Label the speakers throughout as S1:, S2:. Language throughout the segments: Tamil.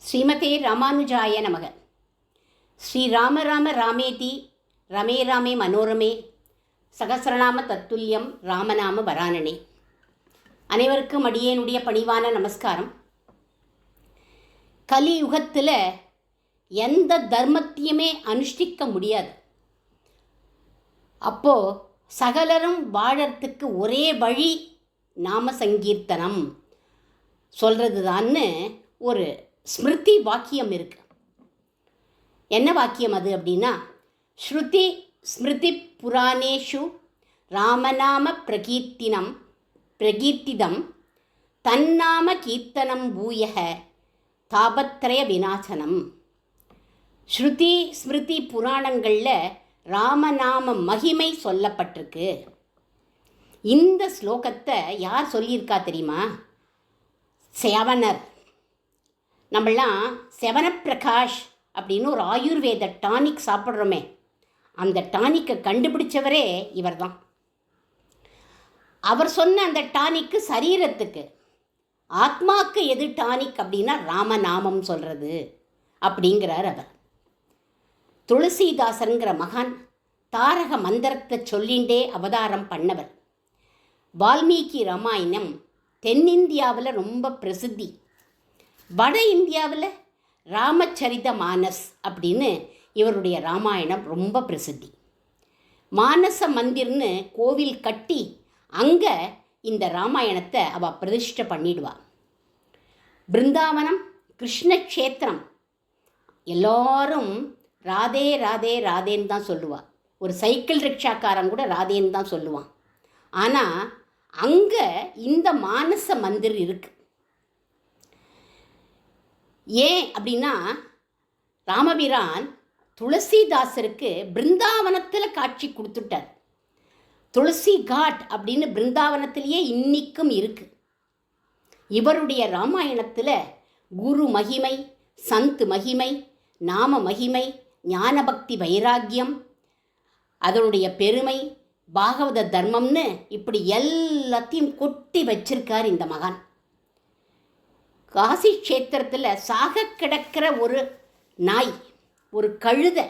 S1: ஸ்ரீமதே ராமானுஜாய நமக. ஸ்ரீராம ராம ராமேதி ரமே ராமே மனோரமே சகசிரநாம தத்துல்யம் ராமநாம வரானனே. அனைவருக்கும் அடியேனுடைய பணிவான நமஸ்காரம். கலியுகத்தில் எந்த தர்மத்தையுமே அனுஷ்டிக்க முடியாது. அப்போது சகலரும் வாழறதுக்கு ஒரே வழி நாம சங்கீர்த்தனம் சொல்கிறது தான்னு ஒரு ஸ்மிருதி வாக்கியம் இருக்குது. என்ன வாக்கியம் அது அப்படின்னா, ஸ்ருதி ஸ்மிருதி புராணேஷு ராமநாம பிரகீர்த்திதம் தன்னாம கீர்த்தனம் பூயக தாபத்ரய விநாசனம். ஸ்ருதி ஸ்மிருதி புராணங்களில் ராமநாம மகிமை சொல்லப்பட்டிருக்கு. இந்த ஸ்லோகத்தை யார் சொல்லியிருக்கா தெரியுமா? செவனர். நம்மளாம் செவனப்பிரகாஷ் அப்படின்னு ஒரு ஆயுர்வேத டானிக் சாப்பிட்றோமே, அந்த டானிக்கை கண்டுபிடிச்சவரே இவர் தான். அவர் சொன்ன அந்த டானிக்கு சரீரத்துக்கு, ஆத்மாவுக்கு எது டானிக் அப்படின்னா ராமநாமம் சொல்கிறது அப்படிங்கிறார் அவர். துளசிதாசருங்கிற மகான் தாரக மந்திரத்தை சொல்லிண்டே அவதாரம் பண்ணவர். வால்மீகி ராமாயணம் தென்னிந்தியாவில் ரொம்ப பிரசித்தி. வட இந்தியாவில் ராமச்சரித மானஸ் அப்படின்னு இவருடைய ராமாயணம் ரொம்ப பிரசித்தி. மானச மந்திர்னு கோவில் கட்டி அங்கே இந்த ராமாயணத்தை அவள் பிரதிஷ்டை பண்ணிடுவாள். பிருந்தாவனம் கிருஷ்ணக்ஷேத்திரம் எல்லாரும் ராதே ராதே ராதேன்னு தான் சொல்லுவாள். ஒரு சைக்கிள் ரிக்ஷாக்காரன் கூட ராதேன்னு தான் சொல்லுவான். ஆனால் அங்கே இந்த மானச மந்திர் இருக்குது. ஏன் அப்படின்னா, ராமபிரான் துளசிதாசருக்கு பிருந்தாவனத்தில் காட்சி கொடுத்துட்டார். துளசி காட் அப்படின்னு பிருந்தாவனத்திலேயே இன்னிக்கும் இருக்குது. இவருடைய ராமாயணத்தில் குரு மகிமை, சந்த் மகிமை, நாம மகிமை, ஞானபக்தி வைராக்கியம், அதனுடைய பெருமை, பாகவத தர்மம்னு இப்படி எல்லாத்தையும் கொட்டி வச்சிருக்கார் இந்த மகான். காசி க்ஷேத்திரத்தில் சாக கிடக்கிற ஒரு நாய், ஒரு கழுதை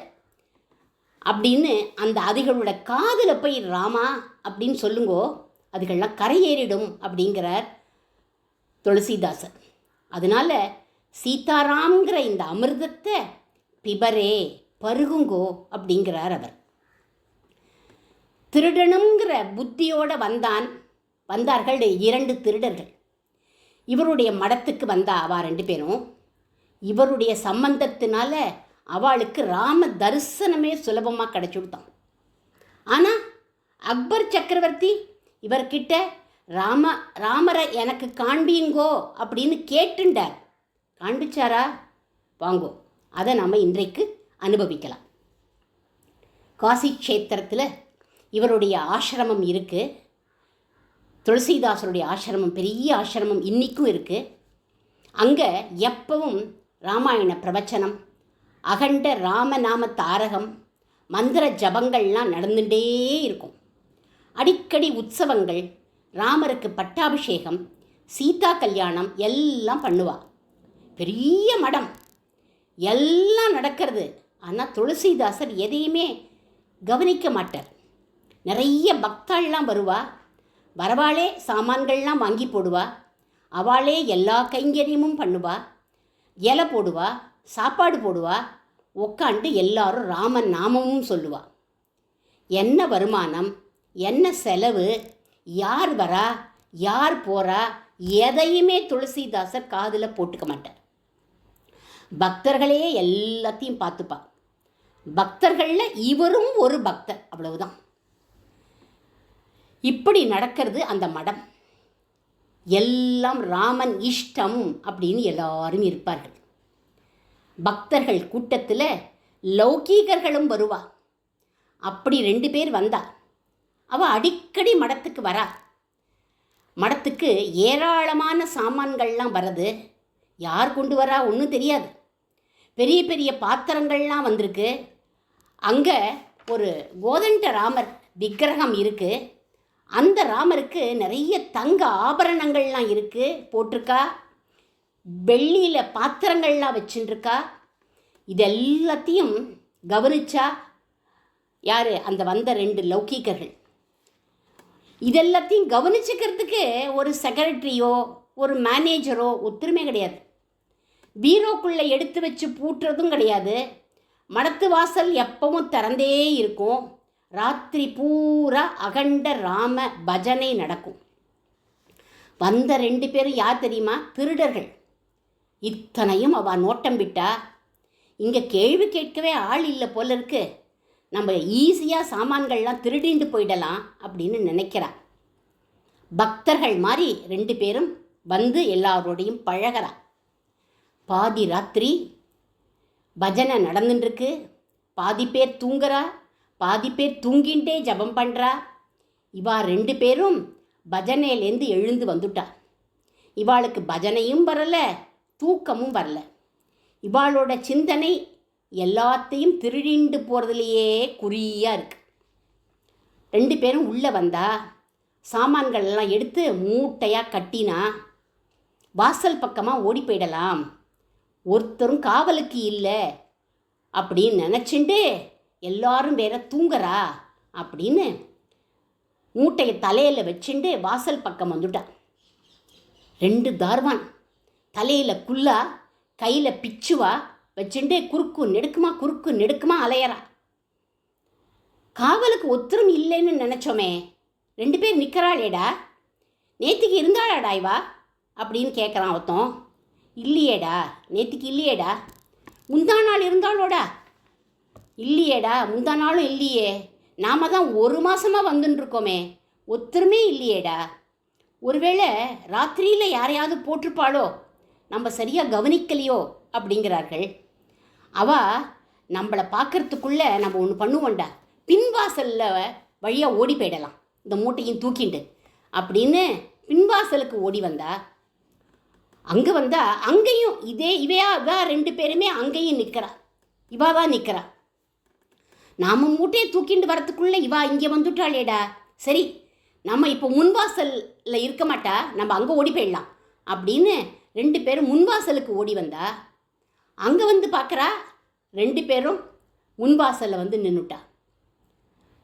S1: அப்படின்னு அந்த அதுகளோட காதில் போய் ராமா அப்படின்னு சொல்லுங்கோ, அதுகள்லாம் கரையேறிடும் அப்படிங்கிறார் துளசிதாசர். அதனால் சீதாராம்ங்கிற இந்த அமிர்தத்தை பிபரே பருகுங்கோ அப்படிங்கிறார் அவர். திருடனுங்கிற புத்தியோடு வந்தார்கள் 2 திருடர்கள். இவருடைய மடத்துக்கு வந்தா அவள் 2 பேரும். இவருடைய சம்பந்தத்தினால அவளுக்கு ராம தரிசனமே சுலபமாக கிடச்சுடுத்தான். ஆனால் அக்பர் சக்கரவர்த்தி இவர்கிட்ட ராமரை எனக்கு காண்பீங்கோ அப்படின்னு கேட்டுண்டார். காண்பிச்சாரா? வாங்கோ, அதை நாம் இன்றைக்கு அனுபவிக்கலாம். காசி க்ஷேத்திரத்தில் இவருடைய ஆசிரமம் இருக்குது. துளசிதாசருடைய ஆசிரமம் பெரிய ஆசிரமம் இன்றைக்கும் இருக்குது. அங்கே எப்பவும் ராமாயண பிரவச்சனம், அகண்ட ராமநாம தாரகம், மந்திர ஜபங்கள்லாம் நடந்துகிட்டே இருக்கும். அடிக்கடி உற்சவங்கள், ராமருக்கு பட்டாபிஷேகம், சீதா கல்யாணம் எல்லாம் பண்ணுவா. பெரிய மடம் எல்லாம் நடக்கிறது. ஆனால் துளசிதாசர் எதையுமே கவனிக்க மாட்டார். நிறைய பக்தாள்லாம் வருவா. வரவாளே சாமான்கள்லாம் வாங்கி போடுவா. அவளே எல்லா கைங்கரியமும் பண்ணுவா. இலை போடுவா, சாப்பாடு போடுவா. உக்காண்டு எல்லாரும் ராமன் நாமமும் சொல்லுவா. என்ன வருமானம், என்ன செலவு, யார் வரா, யார் போகிறா, எதையுமே துளசிதாசர் காதில் போட்டுக்க மாட்டார். பக்தர்களே எல்லாத்தையும் பார்த்துப்பா. பக்தர்களில் இவரும் ஒரு பக்தர், அவ்வளவுதான். இப்படி நடக்கிறது அந்த மடம். எல்லாம் ராமன் இஷ்டம் அப்படின்னு எல்லாரும் இருப்பார்கள். பக்தர்கள் கூட்டத்தில் லௌகீகர்களும் வருவா. அப்படி 2 பேர் வந்தா. அவள் அடிக்கடி மடத்துக்கு வரா. மடத்துக்கு ஏராளமான சாமான்கள்லாம் வரது. யார் கொண்டு வரா ஒன்றும் தெரியாது. பெரிய பெரிய பாத்திரங்கள்லாம் வந்திருக்கு. அங்கே ஒரு கோதண்ட ராமர் விக்கிரகம் இருக்குது. அந்த ராமருக்கு நிறைய தங்க ஆபரணங்கள்லாம் இருக்குது, போட்டிருக்கா. வெள்ளியில் பாத்திரங்கள்லாம் வச்சுட்டுருக்கா. இதெல்லாத்தையும் கவனிச்சா யார்? அந்த வந்த 2 லௌகீகர்கள். இதெல்லாத்தையும் கவனிச்சுக்கிறதுக்கு ஒரு செக்ரட்டரியோ ஒரு மேனேஜரோ ஒத்துருமே கிடையாது. பீரோக்குள்ளே எடுத்து வச்சு பூட்டுறதும் கிடையாது. மடத்து வாசல் எப்பவும் திறந்தே இருக்கும். ராத்திரி பூரா அகண்ட ராம பஜனை நடக்கும். வந்த 2 பேரும் யார் தெரியுமா? திருடர்கள். இத்தனையும் அவள் நோட்டம் விட்டா. இங்கே கேள்வி கேட்கவே ஆள் இல்லை போல இருக்கு, நம்ம ஈஸியாக சாமான்கள்லாம் திருடிண்டு போயிடலாம் அப்படின்னு நினைக்கிறா. பக்தர்கள் மாதிரி 2 பேரும் வந்து எல்லாரோடையும் பழகிறா. பாதி ராத்திரி பஜனை நடந்துட்டுருக்கு. பாதி பேர் தூங்குறா, பாதி பேர் தூங்கிண்டே ஜபம் பண்ணுறா. இவா 2 பேரும் பஜனையிலேருந்து எழுந்து வந்துட்டா. இவாளுக்கு பஜனையும் வரலை, தூக்கமும் வரல. இவாளோட சிந்தனை எல்லாத்தையும் திருடிண்டு போகிறதுலையே குறியாக இருக்கு. 2 பேரும் உள்ளே வந்தா சாமான்கள் எல்லாம் எடுத்து மூட்டையாக கட்டினா வாசல் பக்கமாக ஓடி போயிடலாம், ஒருத்தரும் காவலுக்கு இல்லை அப்படின்னு நினச்சிண்டு எல்லாரும் வேற தூங்குறா அப்படின்னு மூட்டையை தலையில் வச்சுண்டு வாசல் பக்கம் வந்துட்டா. 2 தார்வான் தலையில் குல்லா கையில் பிச்சுவா வச்சுட்டு குறுக்கு நெடுக்குமா அலையறா. காவலுக்கு ஒத்தரும் இல்லைன்னு நினச்சோமே, 2 பேர் நிற்கிறாளேடா, நேத்திக்கு இருந்தாளாடா இவா அப்படின்னு கேட்குறான் ஒருத்தன். இல்லையேடா, நேத்திக்கு இல்லையேடா. முந்தா நாள் இருந்தாளோடா? இல்லையேடா, முந்தா நாளும் இல்லையே. நாம தான் 1 மாதமாக வந்துட்டுருக்கோமே, ஒத்தருமே இல்லையேடா. ஒருவேளை ராத்திரியில் யாரையாவது போட்டிருப்பாளோ, நம்ம சரியாக கவனிக்கலையோ அப்படிங்கிறார்கள். அவள் நம்மளை பார்க்குறதுக்குள்ளே நம்ம ஒன்று பண்ணுவோண்டா, பின்வாசலில் வழியாக ஓடி போயிடலாம் இந்த மூட்டையும் தூக்கிண்டு அப்படின்னு பின்வாசலுக்கு ஓடி வந்தா. அங்கே வந்தா அங்கேயும் இவையா 2 பேருமே அங்கேயும் நிற்கிறா. இவா தான் நிற்கிறா. நாம் மூட்டையை தூக்கிண்டு வரத்துக்குள்ளே இவா இங்கே வந்துட்டாளேடா, சரி நம்ம இப்போ முன்வாசலில் இருக்க மாட்டா, நம்ம அங்கே ஓடி போயிடலாம் அப்படின்னு 2 பேரும் முன்வாசலுக்கு ஓடி வந்தா. அங்கே வந்து பார்க்குறா, 2 பேரும் முன்வாசலில் வந்து நின்றுட்டா.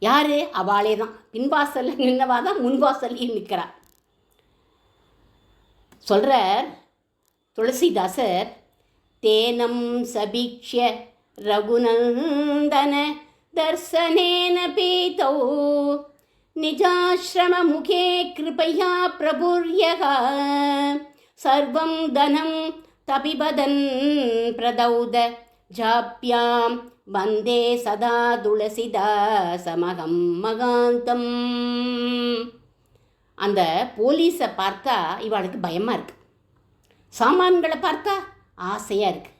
S1: யார்? அவளே தான். பின்வாசலில் நின்னவா தான் முன்வாசல்லையும் நிற்கிறா. சொல்கிறார் துளசிதாசர், தேனம் சபீக்ஷ்ய ரகுநந்தன தர்சனேன பீதௌ நிஜாஸ்ரம முகே கிருபையா பிரபுர்யக சர்வம் தனம் தபிபதன் பிரதௌத ஜாப்யாம் வந்தே சதா துளசிதாசமகம் மகாந்தம். அந்த போலீஸை பார்த்தா இவளுக்கு பயமாக இருக்குது, சாமான்களை பார்த்தா ஆசையாக இருக்குது.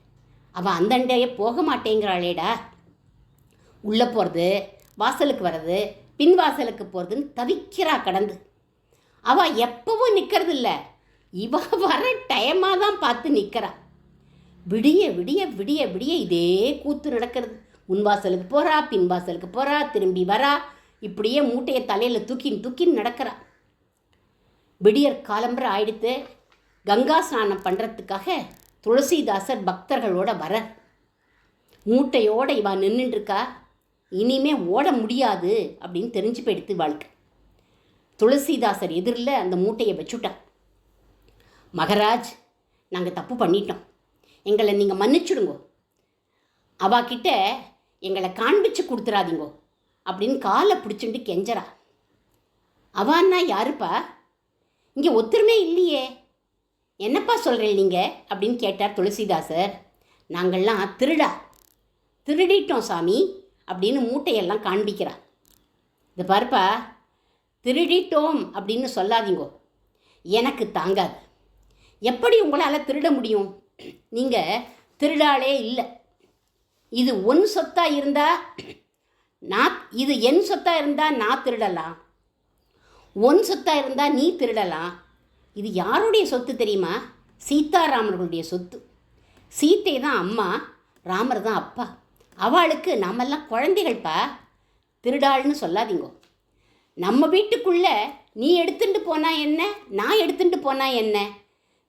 S1: அவள் அந்தண்டையே போக மாட்டேங்கிறாளேடா. உள்ளே போகிறது, வாசலுக்கு வர்றது, பின் வாசலுக்கு போகிறதுன்னு தவிக்கிறா கடந்து. அவள் எப்பவும் நிற்கிறது இல்லை, இவ வர டைமாக தான் பார்த்து நிற்கிறா. விடிய விடிய விடிய விடிய இதே கூத்து நடக்கிறது. முன்வாசலுக்கு போகிறா, பின்வாசலுக்கு போகிறா, திரும்பி வரா, இப்படியே மூட்டையை தலையில் தூக்கின்னு நடக்கிறா. விடியற் காலம்புற ஆயிடுத்து. கங்கா ஸ்நானம் பண்ணுறதுக்காக துளசிதாசர் பக்தர்களோட வர. மூட்டையோடு இவா நின்றுட்டுருக்கா. இனிமே ஓட முடியாது அப்படின்னு தெரிஞ்சு போயிடுத்து வாழ்க்கை. துளசிதாசர் எதிரில் அந்த மூட்டையை வச்சுட்டா. மகராஜ், நாங்கள் தப்பு பண்ணிட்டோம், எங்களை நீங்கள் மன்னிச்சுடுங்கோ, அவாக்கிட்ட எங்களை காண்பிச்சு கொடுத்துடாதீங்கோ அப்படின்னு காலை பிடிச்சிட்டு கெஞ்சரா. அவான்னா யாருப்பா? இங்கே ஒத்துருமே இல்லையே, என்னப்பா சொல்கிறேன் நீங்கள் அப்படின்னு கேட்டார் துளசிதாசர். நாங்கள்லாம் திருடிட்டோம் சாமி அப்படின்னு மூட்டையெல்லாம் காண்பிக்கிறா. இது பாருப்பா, திருடிட்டோம் அப்படின்னு சொல்லாதீங்கோ, எனக்கு தாங்காது. எப்படி உங்களால் திருட முடியும்? நீங்கள் திருடாலே இல்லை. இது உன் சொத்தாக இருந்தால் இது என் சொத்தாக இருந்தால் நான் திருடலாம், உன் சொத்தாக இருந்தால் நீ திருடலாம். இது யாருடைய சொத்து தெரியுமா? சீதாராமர்களுடைய சொத்து. சீத்தை தான் அம்மா, ராமர் தான் அப்பா. அவளுக்கு நாமெல்லாம் குழந்தைகள்ப்பா, திருடாள்னு சொல்லாதீங்கோ. நம்ம வீட்டுக்குள்ளே நீ எடுத்துட்டு போனால் என்ன, நான் எடுத்துட்டு போனால் என்ன,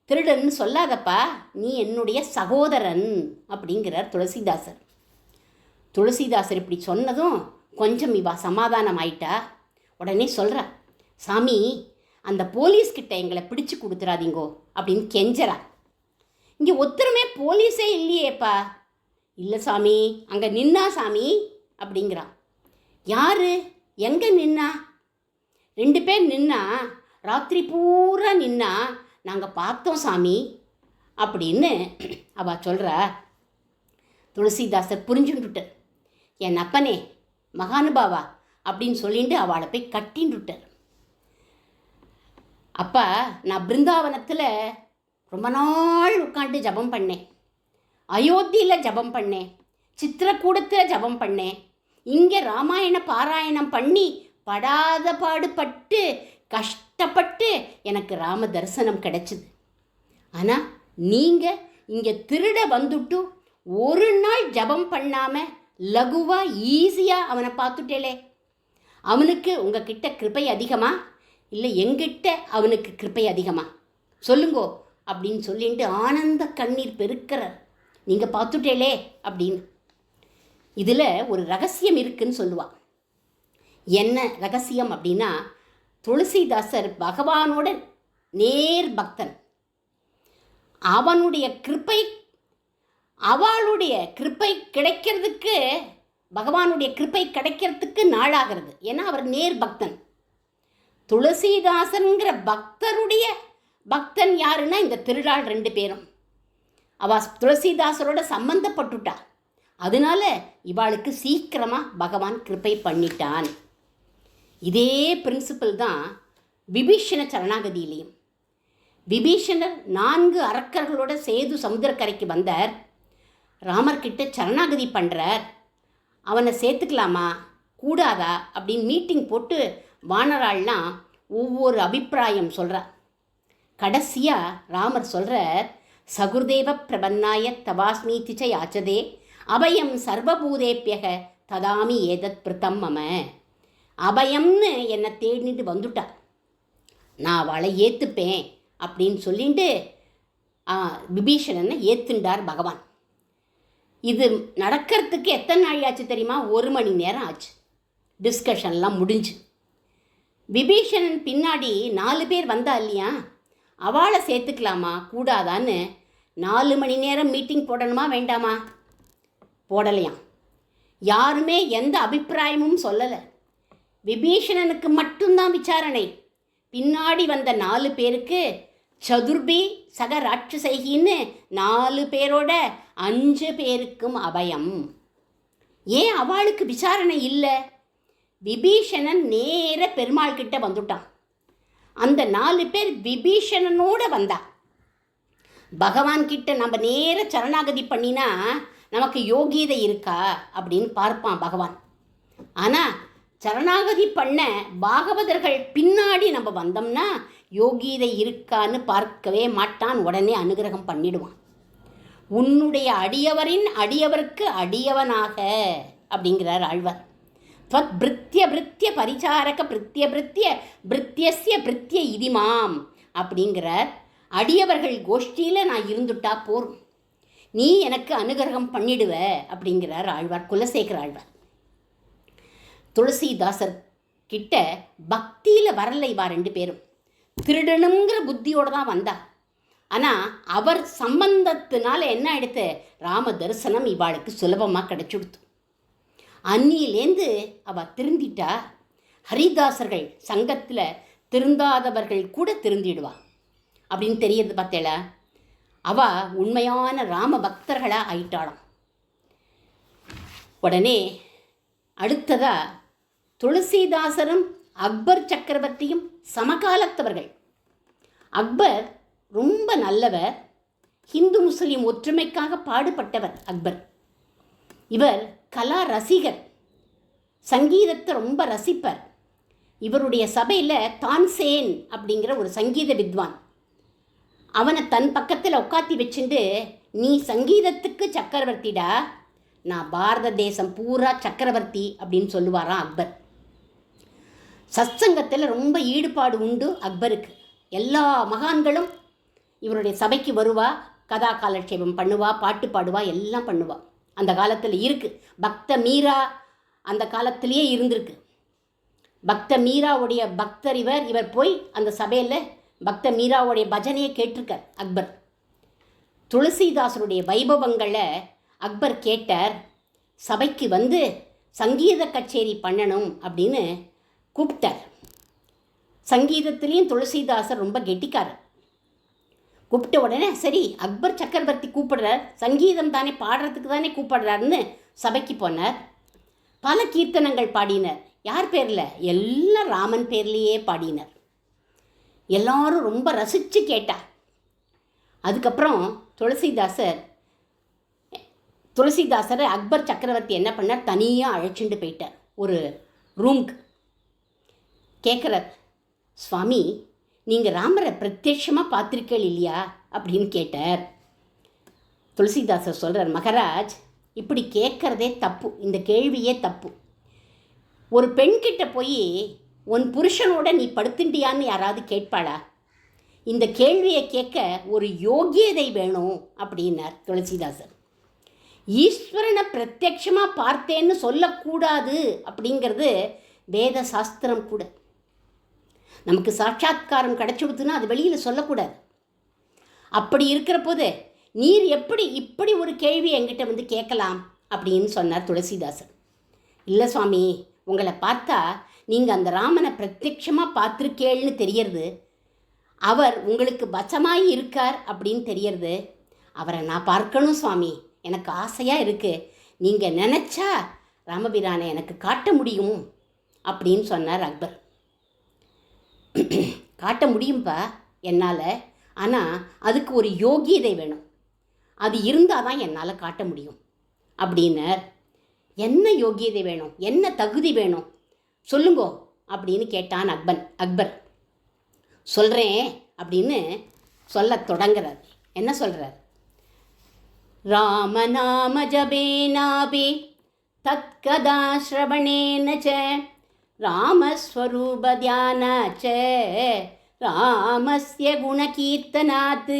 S1: திருடன்னு சொல்லாதப்பா, நீ என்னுடைய சகோதரன் அப்படிங்கிறார் துளசிதாசர். துளசிதாசர் இப்படி சொன்னதும் கொஞ்சம் இவா சமாதானம் ஆயிட்டா. உடனே சொல்கிறா, சாமி அந்த போலீஸ்கிட்ட எங்களை பிடிச்சு கொடுத்துறாதீங்கோ அப்படின்னு கெஞ்சரா. இங்கே ஒருத்தருமே போலீஸே இல்லையேப்பா. இல்லை சாமி, அங்கே நின்னா சாமி அப்படிங்கிறான். யார், எங்கே நின்னா? 2 பேர் நின்னா, ராத்திரி பூரா நின்னா, நாங்கள் பார்த்தோம் சாமி அப்படின்னு அவள் சொல்கிறா. துளசிதாசர் புரிஞ்சுட்டுட்டார். என் அப்பனே மகானுபாவா அப்படின்னு சொல்லிட்டு அவளை போய் கட்டின்னுட்டார். அப்பா, நான் பிருந்தாவனத்தில் ரொம்ப நாள் உட்காந்து ஜபம் பண்ணேன், அயோத்தியில் ஜபம் பண்ணேன், சித்திரக்கூடத்தில் ஜபம் பண்ணேன், இங்கே ராமாயண பாராயணம் பண்ணி படாத பாடுபட்டு கஷ்டப்பட்டு எனக்கு ராம தரிசனம் கிடைச்சிது. ஆனால் நீங்கள் இங்கே திருட வந்துட்டு ஒரு நாள் ஜபம் பண்ணாமல் லகுவாக ஈஸியாக அவனை பார்த்துட்டேலே. அவனுக்கு உங்ககிட்ட கிருபை அதிகமா இல்லை எங்கிட்ட அவனுக்கு கிருபை அதிகமா சொல்லுங்கோ அப்படின்னு சொல்லிட்டு ஆனந்த கண்ணீர் பெருக்கிறார். நீங்கள் பார்த்துட்டேலே அப்படின்னு. இதில் ஒரு ரகசியம் இருக்குன்னு சொல்லுவாள். என்ன ரகசியம் அப்படின்னா, துளசிதாசர் பகவானோட நேர் பக்தன். அவனுடைய கிருப்பை, அவளுடைய கிருப்பை கிடைக்கிறதுக்கு, பகவானுடைய கிருப்பை கிடைக்கிறதுக்கு நாளாகிறது. ஏன்னா அவர் நேர் பக்தன். துளசிதாசன்கிற பக்தருடைய பக்தன் யாருன்னா இந்த திருடாள் 2 பேரும். அவள் துளசிதாசரோட சம்பந்தப்பட்டுட்டா. அதனால இவாளுக்கு சீக்கிரமாக பகவான் கிருப்பை பண்ணிட்டான். இதே பிரின்சிபல் தான் விபீஷண சரணாகதியிலையும். விபீஷணர் 4 அரக்கர்களோட சேது சமுத்திரக்கரைக்கு வந்தார். ராமர்கிட்ட சரணாகதி பண்ணுறார். அவனை சேர்த்துக்கலாமா கூடாதா அப்படின்னு மீட்டிங் போட்டு வானராள்லாம் ஒவ்வொரு அபிப்பிராயம் சொல்கிறார். கடைசியாக ராமர் சொல்கிறார், சகுர்தேவ பிரபன்னாய தவாஸ்மீதிச்ச யாச்சதே அபயம் சர்வபூதேப்பியக ததாமி ஏதத் பிருத்தம் மம. அபயம்னு என்னை தேடிட்டு வந்துட்டா, நான் அவளை ஏற்றுப்பேன் அப்படின்னு சொல்லிட்டு விபீஷணனை ஏற்றுண்டார் பகவான். இது நடக்கிறதுக்கு எத்தனை நாள் ஆச்சு தெரியுமா? 1 மணி நேரம் ஆச்சு. டிஸ்கஷன்லாம் முடிஞ்சு விபீஷணன் பின்னாடி 4 பேர் வந்தா இல்லையா, அவளை சேர்த்துக்கலாமா கூடாதான்னு 4 மணி நேரம் மீட்டிங் போடணுமா வேண்டாமா? போடலையாம். யாருமே எந்த அபிப்பிராயமும் சொல்லலை. விபீஷணனுக்கு மட்டும்தான் விசாரணை. பின்னாடி வந்த 4 பேருக்கு சதுர்பி சக ராட்சசைகின்னு 4 பேரோட 5 பேருக்கும் அபயம். ஏன் அவளுக்கு விசாரணை இல்லை? விபீஷணன் நேர பெருமாள் கிட்ட வந்துட்டான். அந்த 4 பேர் விபீஷணனோட வந்தா. பகவான் கிட்ட நம்ம நேர சரணாகதி பண்ணினா நமக்கு யோகீதை இருக்கா அப்படின்னு பார்ப்பான் பகவான். ஆனால் சரணாகதி பண்ண பாகவதர்கள் பின்னாடி நம்ம வந்தோம்னா யோகீதை இருக்கான்னு பார்க்கவே மாட்டான். உடனே அனுகிரகம் பண்ணிடுவான். உன்னுடைய அடியவரின் அடியவருக்கு அடியவனாக அப்படிங்கிறார் ஆழ்வார். त्वत् பிருத்திய பிருத்திய பரிசாரக பிருத்திய பிருத்திய பிருத்தியஸ்ய பிருத்திய இதிமாம் அப்படிங்கிறார். அடியவர்கள் கோஷ்டியில் நான் இருந்துட்டா போரும், நீ எனக்கு அனுகிரகம் பண்ணிடுவ அப்படிங்கிறார் ஆழ்வார், குலசேகர ஆழ்வார். துளசிதாசர் கிட்ட பக்தியில் வரலை இவா 2 பேரும். திருடனுங்கிற புத்தியோடு தான் வந்தா. ஆனால் அவர் சம்பந்தத்தினால என்ன ஆயிடுத்து, ராம தரிசனம் இவாளுக்கு சுலபமாக கிடைச்சுடுத்து. அன்னியிலேருந்து அவள் திருந்திட்டா. ஹரிதாசர்கள் சங்கத்தில் திருந்தாதவர்கள் கூட திருந்திடுவா அப்படின்னு தெரியறது பார்த்தேல. அவள் உண்மையான ராம பக்தர்களாக ஆயிட்டாளாம். உடனே அடுத்ததாக துளசிதாசரும் அக்பர் சக்கரவர்த்தியும் சமகாலத்தவர்கள். அக்பர் ரொம்ப நல்லவர், ஹிந்து முஸ்லீம் ஒற்றுமைக்காக பாடுபட்டவர் அக்பர். இவர் கலா ரசிகர், சங்கீதத்தை ரொம்ப ரசிப்பர். இவருடைய சபையில் தான்சேன் அப்படிங்கிற ஒரு சங்கீத வித்வான், அவனை தன் பக்கத்தில் உட்காத்தி வச்சுட்டு, நீ சங்கீதத்துக்கு சக்கரவர்த்திடா, நான் பாரத தேசம் பூரா சக்கரவர்த்தி அப்படின்னு சொல்லுவாராம் அக்பர். சத்சங்கத்தில் ரொம்ப ஈடுபாடு உண்டு அக்பருக்கு. எல்லா மகான்களும் இவருடைய சபைக்கு வருவா, கதா காலட்சேபம் பண்ணுவா, பாட்டு பாடுவா, எல்லாம் பண்ணுவா. அந்த காலத்தில் இருக்குது. பக்த மீரா அந்த காலத்திலேயே இருந்திருக்கு. பக்த மீராவுடைய பக்தர் இவர் போய் அந்த சபையில் பக்த மீராவுடைய பஜனையை கேட்டிருக்கார் அக்பர். துளசிதாசருடைய வைபவங்களை அக்பர் கேட்டார். சபைக்கு வந்து சங்கீத கச்சேரி பண்ணணும் அப்படின்னு கூப்பிட்டார். சங்கீதத்துலேயும் துளசிதாசர் ரொம்ப கெட்டிக்காரர். கூப்பிட்ட உடனே சரி, அக்பர் சக்கரவர்த்தி கூப்பிடுறார், சங்கீதம் தானே, பாடுறதுக்கு தானே கூப்பிடுறாருன்னு சபைக்கு போனார். பல கீர்த்தனங்கள் பாடினர். யார் பேரில்? எல்லாம் ராமன் பேர்லேயே பாடினர். எல்லாரும் ரொம்ப ரசித்து கேட்டார். அதுக்கப்புறம் துளசிதாசரை அக்பர் சக்கரவர்த்தி என்ன பண்ணார், தனியாக அழைச்சிட்டு போயிட்டார் ஒரு ரூம்க்கு. கேட்குறார், சுவாமி நீங்கள் ராமரை பிரத்யட்சமாக பார்த்துருக்கீள் இல்லையா அப்படின்னு கேட்டார். துளசிதாசர் சொல்கிறார், மகராஜ் இப்படி கேட்குறதே தப்பு, இந்த கேள்வியே தப்பு. ஒரு பெண்கிட்ட போய் உன் புருஷனோட நீ படுத்துண்டியான்னு யாராவது கேட்பாளா? இந்த கேள்வியை கேட்க ஒரு யோகியதை வேணும் அப்படின்னார் துளசிதாசர். ஈஸ்வரனை பிரத்யட்சமாக பார்த்தேன்னு சொல்லக்கூடாது அப்படிங்கிறது வேத சாஸ்திரம் கூட. நமக்கு சாட்சாத்காரம் கிடச்சிடுத்துன்னா அது வெளியில் சொல்லக்கூடாது. அப்படி இருக்கிற போது நீர் எப்படி இப்படி ஒரு கேள்வி என்கிட்ட வந்து கேட்கலாம் அப்படின்னு சொன்னார் துளசிதாசர். இல்லை சுவாமி, உங்களை பார்த்தா நீங்கள் அந்த ராமனை பிரத்யட்சமாக பார்த்துருக்கேள்னு தெரியறது, அவர் உங்களுக்கு வசமாகி இருக்கார் அப்படின்னு தெரியறது. அவரை நான் பார்க்கணும் சுவாமி, எனக்கு ஆசையாக இருக்குது, நீங்கள் நினச்சா ராமபிரானை எனக்கு காட்ட முடியும் அப்படின்னு சொன்னார் அக்பர். காட்ட முடியும்பா என்னால், ஆனால் அதுக்கு ஒரு யோகியதை வேணும், அது இருந்தால் தான் என்னால் காட்ட முடியும் அப்படின்னர். என்ன யோகியதை வேணும், என்ன தகுதி வேணும் சொல்லுங்கோ அப்படின்னு கேட்டான் அக்பர். சொல்கிறேன் அப்படின்னு சொல்ல தொடங்குறார். என்ன சொல்கிறார்? ராமநாம ஜபேனாபி தத்கதா ஸ்ரவணேன ச ராமஸ்வரூப தியானாச்ச ராமஸ்ய குணகீர்த்தனாத்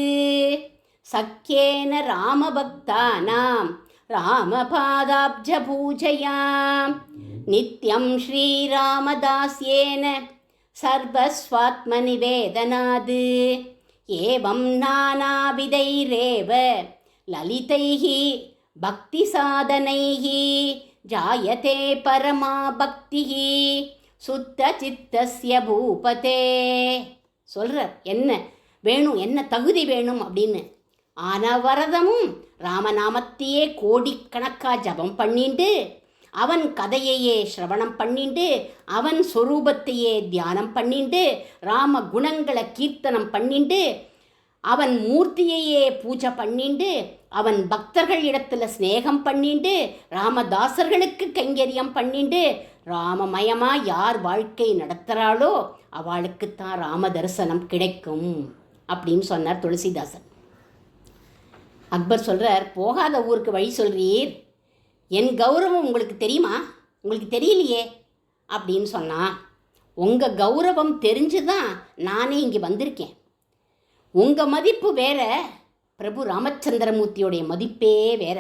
S1: சக்கியேன ராமபக்தானாம் ராமபாதாப்ஜ பூஜையாம் நித்யம் ஸ்ரீராமதாஸ்யேன சர்வஸ்வாத்மநிவேதனாத் ஏவம் நானாவிதைரேவ லலிதைஹ பக்திசாதனைஹ ஜாயதே பரமா பக்திஹ சுத்த சித்தஸ்ய பூபதே. சொல்கிறார் என்ன வேணும், என்ன தகுதி வேணும் அப்படின்னு. ஆனவரதமும் ராமநாமத்தையே கோடிக்கணக்காக ஜபம் பண்ணிண்டு, அவன் கதையையே ஸ்ரவணம் பண்ணிண்டு, அவன் சொரூபத்தையே தியானம் பண்ணிண்டு, ராம குணங்களை கீர்த்தனம் பண்ணிண்டு, அவன் மூர்த்தியையே பூஜை பண்ணிண்டு, அவன் பக்தர்கள் இடத்துல ஸ்நேகம் பண்ணிண்டு, ராமதாசர்களுக்கு கைங்கரியம் பண்ணிண்டு, ராமமயமாக யார் வாழ்க்கை நடத்துகிறாளோ அவளுக்குத்தான் ராம தரிசனம் கிடைக்கும் அப்படின்னு சொன்னார் துளசிதாசன். அக்பர் சொல்கிறார், போகாத ஊருக்கு வழி சொல்கிறீர், என் கௌரவம் உங்களுக்கு தெரியுமா? உங்களுக்கு தெரியலையே அப்படின்னு சொன்னான். உங்கள் கௌரவம் தெரிஞ்சு தான் நானே இங்கே வந்திருக்கேன். உங்கள் மதிப்பு வேற, பிரபு ராமச்சந்திரமூர்த்தியோடைய மதிப்பே வேற.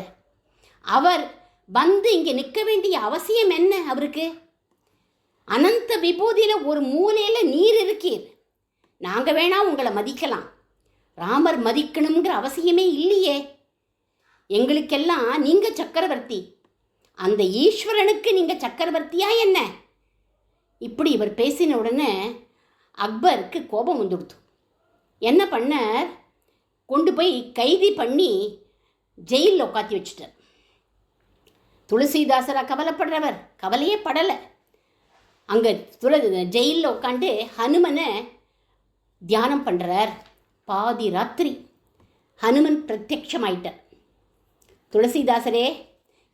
S1: அவர் வந்து இங்கே நிற்க வேண்டிய அவசியம் என்ன? அவருக்கு அனந்த விபூதியில் ஒரு மூலையில் நீர் இருக்கீர். நாங்கள் வேணா உங்களை மதிக்கலாம், ராமர் மதிக்கணுங்கிற அவசியமே இல்லையே. எங்களுக்கெல்லாம் நீங்கள் சக்கரவர்த்தி, அந்த ஈஸ்வரனுக்கு நீங்கள் சக்கரவர்த்தியா என்ன? இப்படி இவர் பேசின உடனே அக்பருக்கு கோபம் வந்துடுத்து. என்ன பண்ணார், கொண்டு போய் கைதி பண்ணி ஜெயிலில் உட்காத்தி வச்சுட்டார். துளசிதாசராக கவலைப்படுறவர் கவலையே படலை. அங்கே ஜெயிலில் உட்காந்து ஹனுமனை தியானம் பண்ணுறார். பாதி ராத்திரி ஹனுமன் பிரத்யட்சமாயிட்டார். துளசிதாசரே,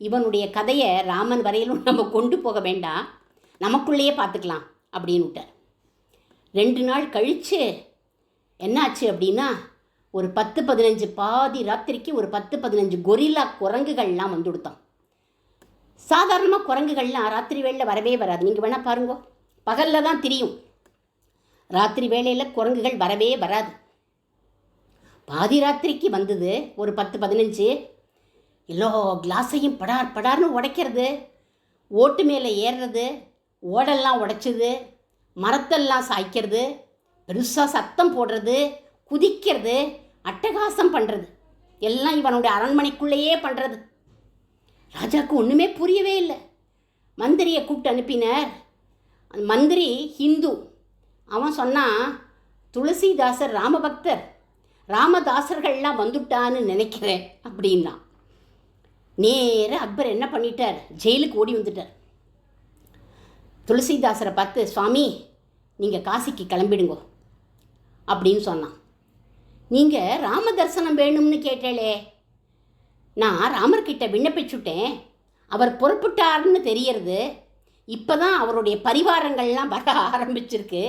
S1: இவனுடைய கதையை ராமன் வரையிலும் நம்ம கொண்டு போக வேண்டாம், நமக்குள்ளேயே பார்த்துக்கலாம் அப்படின்னு விட்டார். 2 நாள் கழித்து என்னாச்சு அப்படின்னா, ஒரு 10-15 பாதி ராத்திரிக்கு ஒரு 10-15 கொரில்லா குரங்குகள்லாம் வந்து கொடுத்தான். சாதாரணமாக குரங்குகள்லாம் ராத்திரி வேளையில் வரவே வராது. நீங்கள் வேணால் பாருங்க, பகலில் தான் தெரியும், ராத்திரி வேளையில் குரங்குகள் வரவே வராது. பாதி ராத்திரிக்கு வந்தது ஒரு 10-15. எல்லா கிளாஸையும் படார் படார்னு உடைக்கிறது, ஓட்டு மேலே ஏறுறது, ஓடெல்லாம் உடைச்சிது, மரத்தெல்லாம் சாய்க்கிறது, பெருசாக சத்தம் போடுறது, குதிக்கிறது, அட்டகாசம் பண்ணுறது, எல்லாம் இவனுடைய அரண்மனைக்குள்ளேயே பண்ணுறது. ராஜாவுக்கு ஒன்றுமே புரியவே இல்லை. மந்திரியை கூப்பிட்டு அனுப்பினார். மந்திரி ஹிந்து. அவன் சொன்னான், துளசிதாசர் ராமபக்தர், ராமதாசர்கள்லாம் வந்துட்டான்னு நினைக்கிறேன் அப்படின்னா. நேர அக்பர் என்ன பண்ணிட்டார், ஜெயிலுக்கு ஓடி வந்துட்டார். துளசிதாசரை பார்த்து, சுவாமி நீங்கள் காசிக்கு கிளம்பிடுங்கோ அப்படின்னு சொன்னான். நீங்கள் ராம தரிசனம் வேணும்னு கேட்டேளே, நான் ராமர்கிட்ட விண்ணப்பிச்சுட்டேன், அவர் புறப்பட்டார்னு தெரியறது. இப்போ தான் அவருடைய பரிவாரங்கள்லாம் வர ஆரம்பிச்சிருக்கு,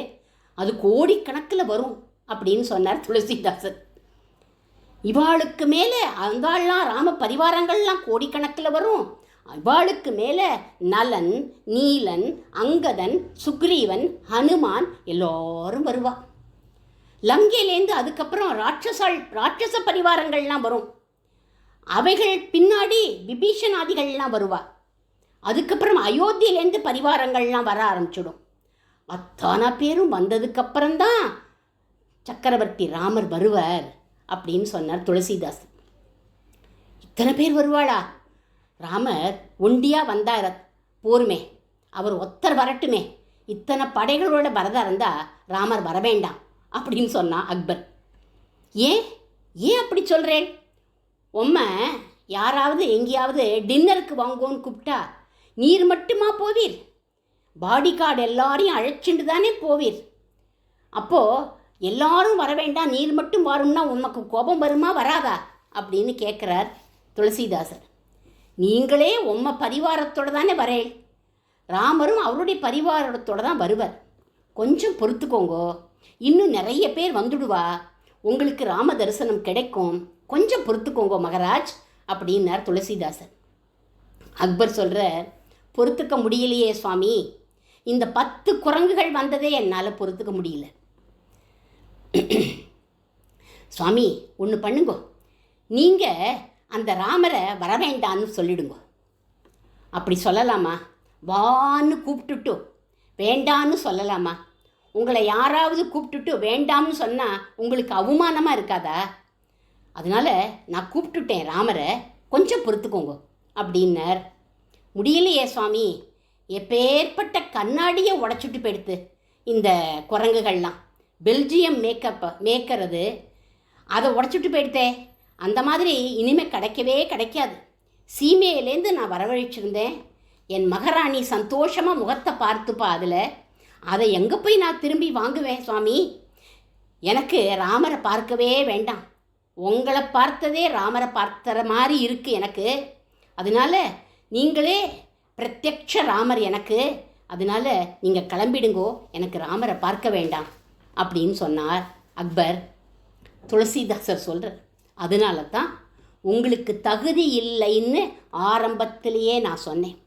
S1: அது கோடிக்கணக்கில் வரும் அப்படின்னு சொன்னார் துளசிதாசர். இவாளுக்கு மேலே அந்தாள்லாம் ராம பரிவாரங்கள்லாம் கோடிக்கணக்கில் வரும், இவாளுக்கு மேலே நலன், நீலன், அங்கதன், சுக்ரீவன், ஹனுமான் எல்லோரும் வருவா. லங்கையிலேருந்து அதுக்கப்புறம் ராட்சச பரிவாரங்கள்லாம் வரும், அவைகள் பின்னாடி விபீஷணாதிகள்லாம் வருவா. அதுக்கப்புறம் அயோத்தியிலேருந்து பரிவாரங்கள்லாம் வர ஆரம்பிச்சிடும். அத்தனை பேரும் வந்ததுக்கப்புறம்தான் சக்கரவர்த்தி ராமர் வருவார் அப்படின்னு சொன்னார் துளசிதாஸ். இத்தனை பேர் வருவாளா? ராமர் ஒண்டியாக வந்தார் போருமே, அவர் ஒத்தர் வரட்டுமே, இத்தனை படைகளோட வரதா இருந்தால் ராமர் வர வேண்டாம் அப்படின்னு சொன்னான் அக்பர். ஏன் ஏன் அப்படி சொல்கிறேன்? உம்மை யாராவது எங்கேயாவது டின்னருக்கு வாங்குவோன்னு கூப்பிட்டா நீர் மட்டுமா போவீர்? பாடி கார்டு எல்லாரையும் அழைச்சிட்டு தானே போவீர். அப்போது எல்லாரும் வர வேண்டாம், நீர் மட்டும் வரும்னா உனக்கு கோபம் வருமா வராதா அப்படின்னு கேட்குறார் துளசிதாசர். நீங்களே உம்ம பரிவாரத்தோடு தானே வரேன், ராமரும் அவருடைய பரிவாரத்தோடு தான் வருவர், கொஞ்சம் பொறுத்துக்கோங்கோ, இன்னும் நிறைய பேர் வந்துடுவா, உங்களுக்கு ராம தரிசனம் கிடைக்கும், கொஞ்சம் பொறுத்துக்கோங்கோ மகராஜ் அப்படின்னார் துளசிதாசர். அக்பர் சொல்கிற, பொறுத்துக்க முடியலையே சுவாமி, இந்த 10 குரங்குகள் வந்ததே என்னால் பொறுத்துக்க முடியல. சுவாமி ஒன்று பண்ணுங்கோ, நீங்கள் அந்த ராமரை வரவேண்டான்னு சொல்லிடுங்கோ. அப்படி சொல்லலாமா? வான்னு கூப்பிட்டுட்டு வேண்டான்னு சொல்லலாமா? உங்களை யாராவது கூப்பிட்டுட்டு வேண்டாம்னு சொன்னால் உங்களுக்கு அவமானமாக இருக்காதா? அதனால் நான் கூப்பிட்டுட்டேன் ராமரை, கொஞ்சம் பொறுத்துக்கோங்க அப்படின்னார். முடியலையே சுவாமி, எப்பேற்பட்ட கண்ணாடியை உடச்சிட்டு போயிடுத்து இந்த குரங்குகள்லாம், பெல்ஜியம் மேக்கறது அதை உடச்சிட்டு போயிடுத்தே, அந்த மாதிரி இனிமேல் கிடைக்கவே கிடைக்காது. சீமையிலேருந்து நான் வரவழைச்சிருந்தேன், என் மகாராணி சந்தோஷமாக முகத்தை பார்த்துப்பா, அதை எங்கே போய் நான் திரும்பி வாங்குவேன் சுவாமி? எனக்கு ராமரை பார்க்கவே வேண்டாம், உங்களை பார்த்ததே ராமரை பார்த்துற மாதிரி இருக்குது எனக்கு, அதனால் நீங்களே பிரத்யக்ஷ ராமர் எனக்கு, அதனால் நீங்கள் கிளம்பிடுங்கோ, எனக்கு ராமரை பார்க்க வேண்டாம் அப்படின்னு சொன்னார் அக்பர். துளசிதாசர் சொல்கிறார், அதனால தான் உங்களுக்கு தகுதி இல்லைன்னு ஆரம்பத்திலேயே நான் சொன்னேன்.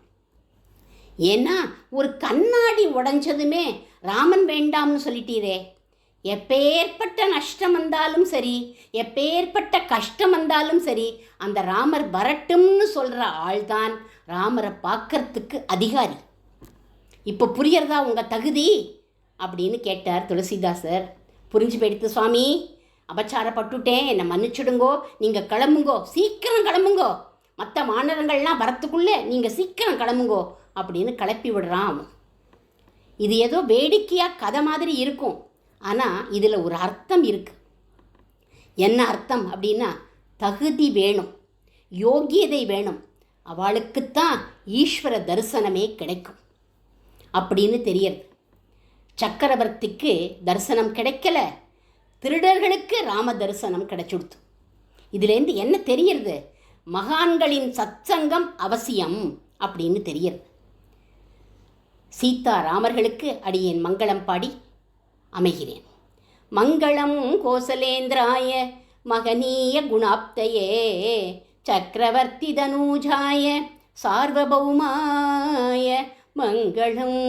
S1: ஏன்னா ஒரு கண்ணாடி உடைஞ்சதுமே ராமன் வேண்டாம்னு சொல்லிட்டீரே, எப்பேற்பட்ட நஷ்டம் வந்தாலும் சரி, எப்பேற்பட்ட கஷ்டம் வந்தாலும் சரி, அந்த ராமர் வரட்டும்னு சொல்கிற ஆள்தான் ராமரை பார்க்கறதுக்கு அதிகாரி. இப்போ புரியறதா உங்கள் தகுதி அப்படின்னு கேட்டார் துளசிதாசர். புரிஞ்சு போயிடுத்து சுவாமி, அபச்சாரப்பட்டுட்டேன், என்னை மன்னிச்சுடுங்கோ, நீங்கள் கிளம்புங்கோ, சீக்கிரம் கிளம்புங்கோ, மற்ற மாநகரங்கள்லாம் வரத்துக்குள்ளே நீங்கள் சீக்கிரம் கிளம்புங்கோ அப்படின்னு கிளப்பி விடுறான் அவன். இது ஏதோ வேடிக்கையாக கதை மாதிரி இருக்கும், ஆனால் இதில் ஒரு அர்த்தம் இருக்குது. என்ன அர்த்தம் அப்படின்னா, தகுதி வேணும், யோகியதை வேணும், அவளுக்குத்தான் ஈஸ்வர தரிசனமே கிடைக்கும் அப்படின்னு தெரியறது. சக்கரவர்த்திக்கு தரிசனம் கிடைக்கல, திருடர்களுக்கு ராம தரிசனம் கிடைச்சுடுத்து. இதுலேருந்து என்ன தெரியறது? மகான்களின் சத்சங்கம் அவசியம் அப்படின்னு தெரியறது. சீதா ராமர்களுக்கு அடியேன் மங்களம் பாடி அமைகிறேன். மங்களம் கோசலேந்திராய மகனீய குணாப்தயே சக்கரவர்த்தி தனூஜாய சார்வபௌமாய மங்களம்.